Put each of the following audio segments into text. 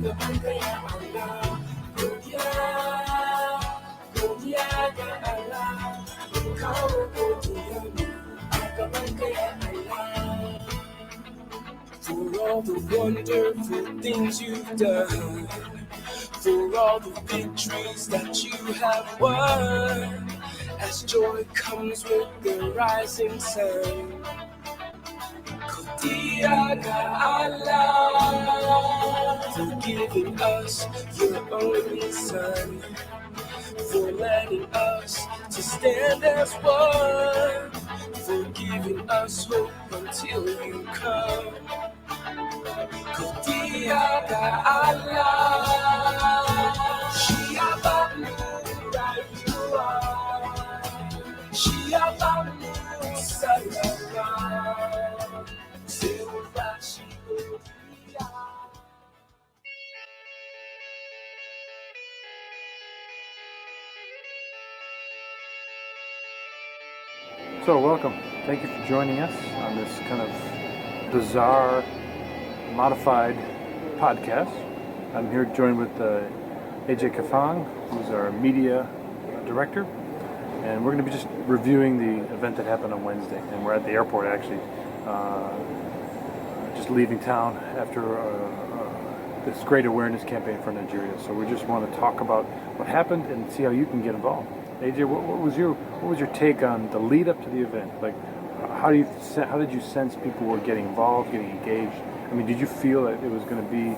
For all the wonderful things you've done, for all the victories that you have won, as joy comes with the rising sun. Kodiaga Allah, for giving us your only son, for letting us to stand as one, for giving us hope until you come. Kodiaga Allah, Shiabamu, right you are, Shiabamu, Salam, Silvashi Kodia. So welcome. Thank you for joining us on this kind of bizarre, modified podcast. I'm here joined with Ajay Kafang, who's our media director, and we're going to be just reviewing the event that happened on Wednesday. And we're at the airport actually, just leaving town after this great awareness campaign for Nigeria. So we just want to talk about what happened and see how you can get involved. AJ, what was your take on the lead up to the event? Like, how did you sense people were getting involved, getting engaged? I mean, did you feel that it was going to be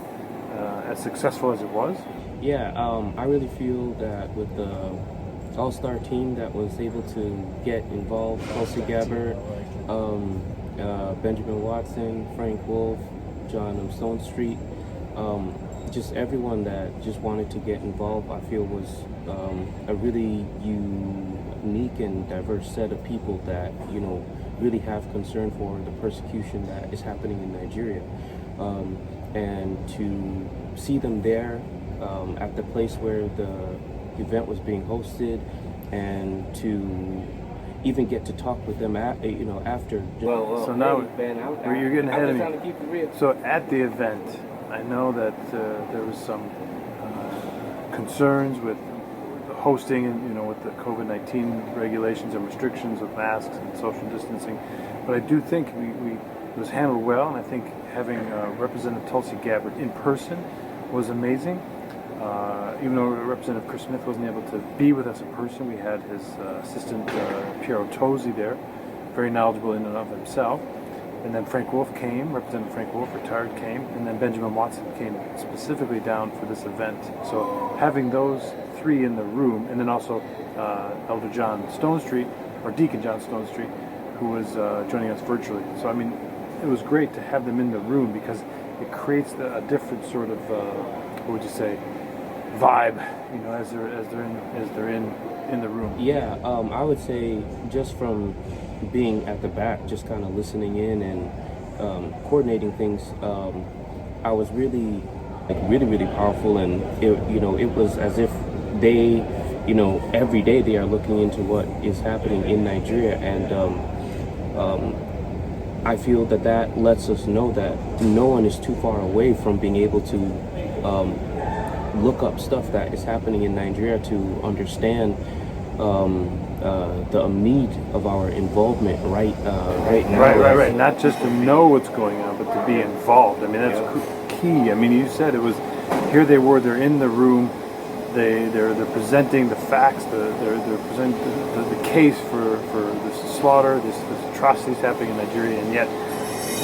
as successful as it was? Yeah, I really feel that with the all-star team that was able to get involved, Tulsi Gabbard, Benjamin Watson, Frank Wolf, John Stonestreet, just everyone that just wanted to get involved, I feel was a really unique and diverse set of people that, really have concern for the persecution that is happening in Nigeria. And to see them there at the place where the event was being hosted, and to even get to talk with them after. So now you're getting ahead of me. So at the event, I know that there was some concerns with hosting and with the COVID-19 regulations and restrictions of masks and social distancing, but I do think it was handled well, and I think having Representative Tulsi Gabbard in person was amazing. Even though Representative Chris Smith wasn't able to be with us in person, we had his assistant Piero Tozzi there, very knowledgeable in and of himself. And then Frank Wolf came, Representative Frank Wolf, retired, came, and then Benjamin Watson came specifically down for this event. So having those three in the room, and then also Elder John Stonestreet, or Deacon John Stonestreet, who was joining us virtually. So I mean, it was great to have them in the room because it creates a different sort of, what would you say, vibe, as they're in the room. Yeah, I would say just from being at the back, just kind of listening in and coordinating things, I was really powerful, and it was as if they, every day they are looking into what is happening in Nigeria, and I feel that lets us know that no one is too far away from being able to look up stuff that is happening in Nigeria to understand the need of our involvement right now. Right. Not just to know what's going on, but to be involved. I mean, that's key. I mean, you said it was, here they were, they're in the room, they're presenting the facts, they're presenting the case for this slaughter, this atrocities happening in Nigeria, and yet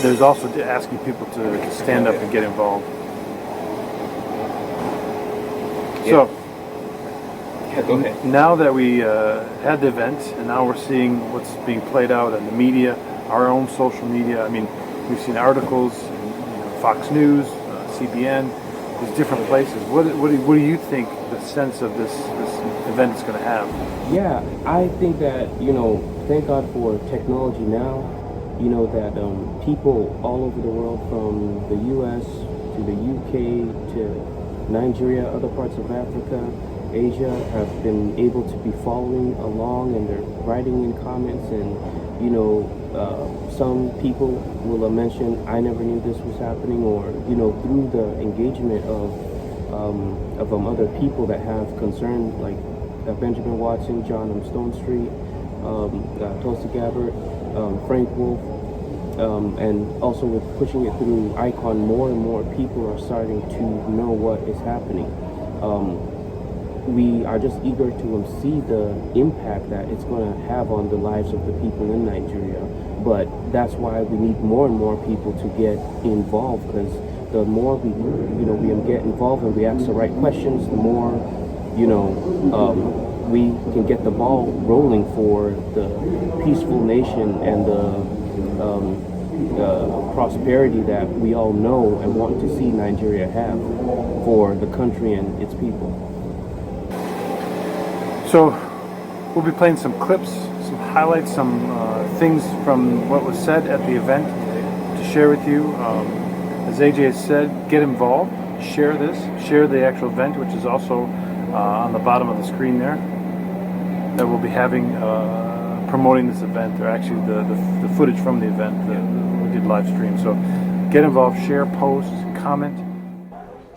there's also asking people to stand up and get involved. So, go ahead. Now that we had the event, and now we're seeing what's being played out in the media, our own social media. I mean, we've seen articles in Fox News, CBN, these different places. What do you think the sense of this event is going to have? Yeah, I think that, thank God for technology now, that people all over the world, from the U.S. to the U.K. to Nigeria, other parts of Africa, Asia, have been able to be following along, and they're writing in comments, and some people will mention, I never knew this was happening, or through the engagement of other people that have concern, like Benjamin Watson, John Stonestreet, Tulsi Gabbard, Frank Wolf, and also with pushing it through Icon, more and more people are starting to know what is happening. We are just eager to see the impact that it's going to have on the lives of the people in Nigeria. But that's why we need more and more people to get involved, because the more we get involved and we ask the right questions, the more, we can get the ball rolling for the peaceful nation and the prosperity that we all know and want to see Nigeria have for the country and its people. So we'll be playing some clips, some highlights, some things from what was said at the event to share with you. As Ajay said, get involved, share this, share the actual event, which is also on the bottom of the screen there, that we'll be having promoting this event, or actually the footage from the event that we did live stream. So get involved, share, post, comment.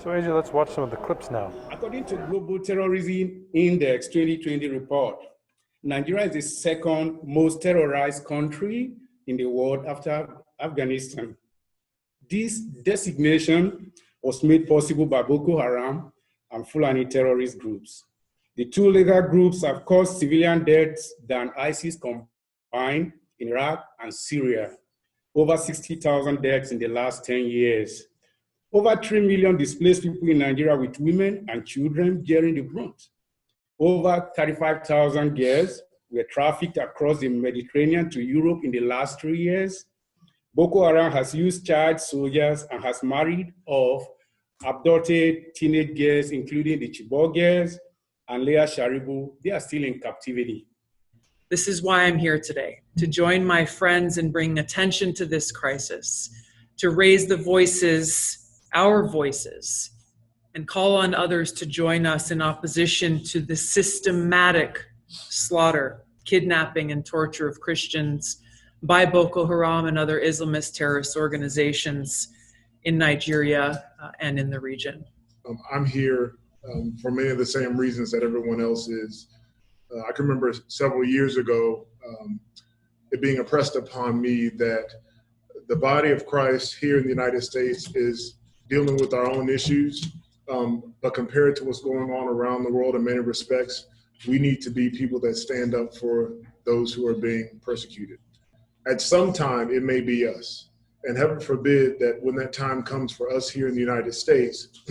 So Ajay, let's watch some of the clips now. According to Global Terrorism Index 2020 report, Nigeria is the second most terrorized country in the world after Afghanistan. This designation was made possible by Boko Haram and Fulani terrorist groups. The two legal groups have caused civilian deaths than ISIS combined in Iraq and Syria. Over 60,000 deaths in the last 10 years. Over 3 million displaced people in Nigeria, with women and children bearing the brunt. Over 35,000 girls were trafficked across the Mediterranean to Europe in the last 3 years. Boko Haram has used child soldiers and has married off abducted teenage girls, including the Chibok girls and Leah Sharibu. They are still in captivity. This is why I'm here today, to join my friends in bringing attention to this crisis, to raise the voices, our voices, and call on others to join us in opposition to the systematic slaughter, kidnapping, and torture of Christians by Boko Haram and other Islamist terrorist organizations in Nigeria and in the region. I'm here for many of the same reasons that everyone else is. I can remember several years ago it being impressed upon me that the body of Christ here in the United States is dealing with our own issues, but compared to what's going on around the world in many respects, we need to be people that stand up for those who are being persecuted. At some time, it may be us. And heaven forbid that when that time comes for us here in the United States,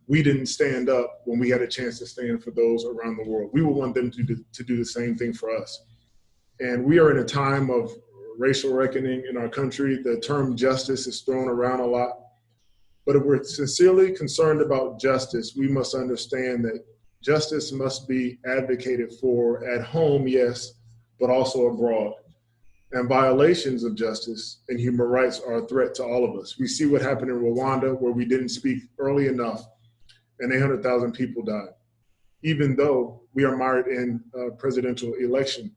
we didn't stand up when we had a chance to stand for those around the world. We would want them to do the same thing for us. And we are in a time of racial reckoning in our country. The term justice is thrown around a lot. But if we're sincerely concerned about justice, we must understand that justice must be advocated for at home, yes, but also abroad. And violations of justice and human rights are a threat to all of us. We see what happened in Rwanda, where we didn't speak early enough and 800,000 people died, even though we are mired in a presidential election.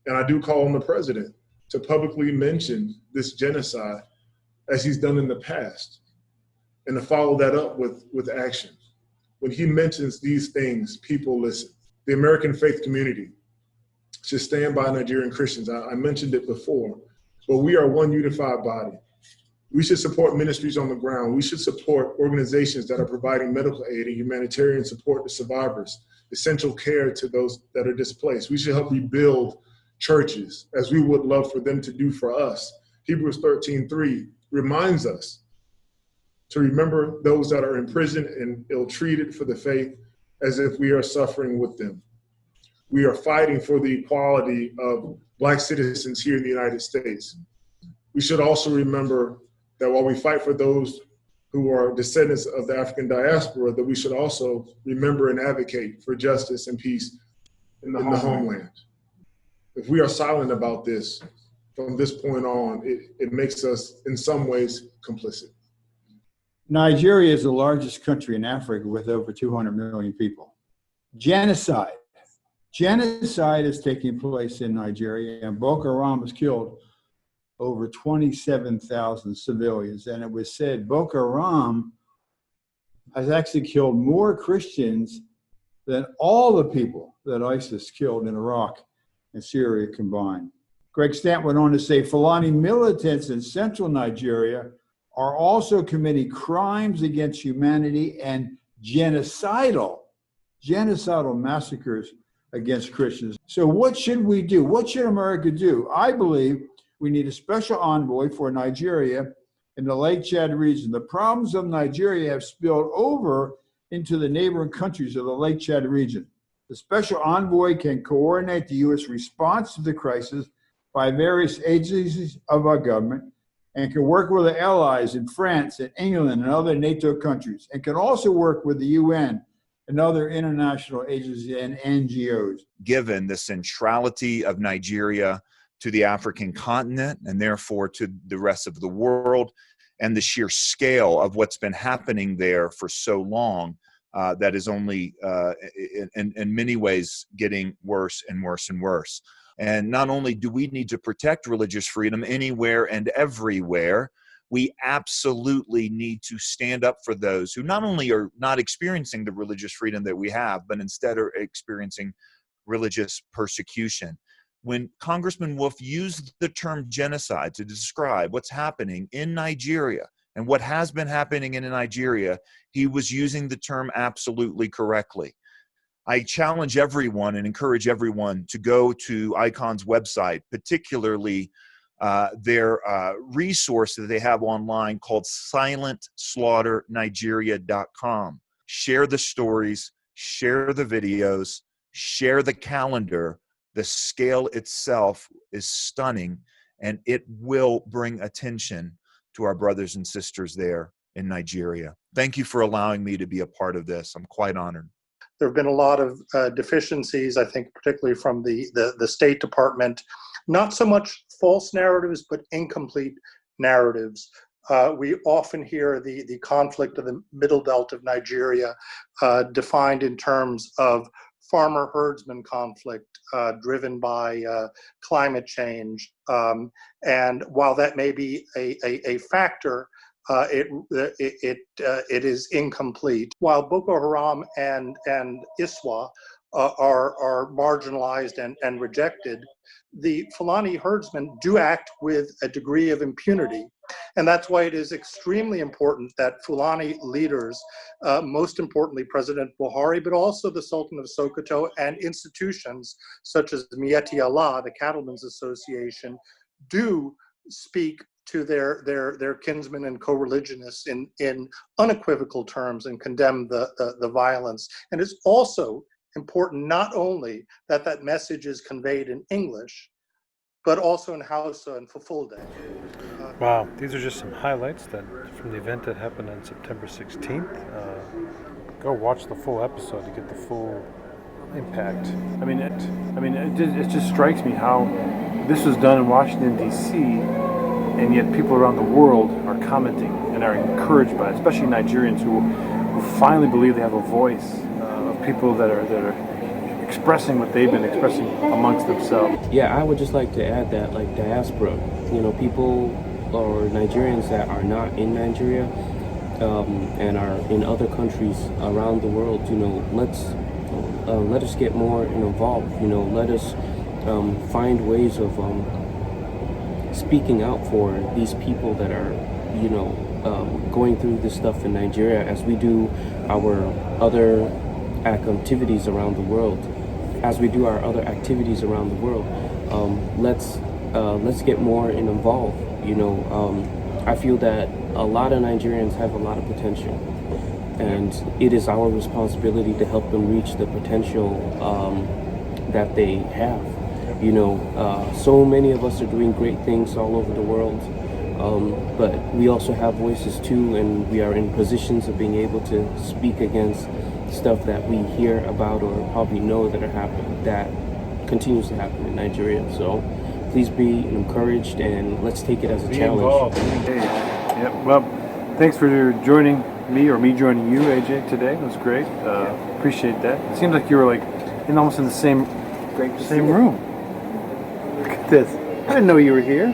And I do call on the president to publicly mention this genocide as he's done in the past, and to follow that up with action. When he mentions these things, people listen. The American faith community should stand by Nigerian Christians. I mentioned it before, but we are one unified body. We should support ministries on the ground. We should support organizations that are providing medical aid and humanitarian support to survivors, essential care to those that are displaced. We should help rebuild churches as we would love for them to do for us. Hebrews 13:3 reminds us to remember those that are in prison and ill-treated for the faith as if we are suffering with them. We are fighting for the equality of Black citizens here in the United States. We should also remember that while we fight for those who are descendants of the African diaspora, that we should also remember and advocate for justice and peace in the homeland. If we are silent about this, from this point on, it makes us, in some ways, complicit. Nigeria is the largest country in Africa with over 200 million people. Genocide is taking place in Nigeria, and Boko Haram has killed over 27,000 civilians. And it was said Boko Haram has actually killed more Christians than all the people that ISIS killed in Iraq and Syria combined. Greg Stant went on to say Fulani militants in central Nigeria are also committing crimes against humanity and genocidal massacres against Christians. So what should we do? What should America do? I believe we need a special envoy for Nigeria in the Lake Chad region. The problems of Nigeria have spilled over into the neighboring countries of the Lake Chad region. The special envoy can coordinate the U.S. response to the crisis by various agencies of our government and can work with the allies in France and England and other NATO countries, and can also work with the UN and other international agencies and NGOs. Given the centrality of Nigeria to the African continent and therefore to the rest of the world, and the sheer scale of what's been happening there for so long, that is only in many ways getting worse and worse and worse. And not only do we need to protect religious freedom anywhere and everywhere, we absolutely need to stand up for those who not only are not experiencing the religious freedom that we have, but instead are experiencing religious persecution. When Congressman Wolf used the term genocide to describe what's happening in Nigeria and what has been happening in Nigeria, he was using the term absolutely correctly. I challenge everyone and encourage everyone to go to ICON's website, particularly their resource that they have online called silentslaughternigeria.com. Share the stories, share the videos, share the calendar. The scale itself is stunning, and it will bring attention to our brothers and sisters there in Nigeria. Thank you for allowing me to be a part of this. I'm quite honored. There have been a lot of deficiencies, I think, particularly from the State Department. Not so much false narratives, but incomplete narratives. We often hear the conflict of the middle belt of Nigeria defined in terms of farmer-herdsman conflict driven by climate change. And while that may be a factor, it is incomplete. While Boko Haram and ISWA are marginalized and rejected, the Fulani herdsmen do act with a degree of impunity. And that's why it is extremely important that Fulani leaders, most importantly President Buhari, but also the Sultan of Sokoto and institutions such as Mieti Allah, the Cattlemen's Association, do speak to their kinsmen and co-religionists in unequivocal terms and condemn the violence. And it's also important not only that message is conveyed in English, but also in Hausa and Fulfulde. Wow, these are just some highlights from the event that happened on September 16th. Go watch the full episode to get the full impact. It just strikes me how this was done in Washington, D.C., and yet people around the world are commenting and are encouraged by it, especially Nigerians who finally believe they have a voice of people that are expressing what they've been expressing amongst themselves. Yeah, I would just like to add that, like diaspora, people or Nigerians that are not in Nigeria and are in other countries around the world, let us get more involved. Let us find ways of speaking out for these people that are, going through this stuff in Nigeria as we do our other activities around the world. Let's get more involved. I feel that a lot of Nigerians have a lot of potential, and it is our responsibility to help them reach the potential that they have. So many of us are doing great things all over the world, but we also have voices too, and we are in positions of being able to speak against stuff that we hear about or probably know that continues to happen in Nigeria. So please be encouraged, and let's take it as a challenge. Yep. Well, thanks for joining me joining you, Ajay, today. It was great. Appreciate that. It seems like you were almost in the same room. Look at this. I didn't know you were here.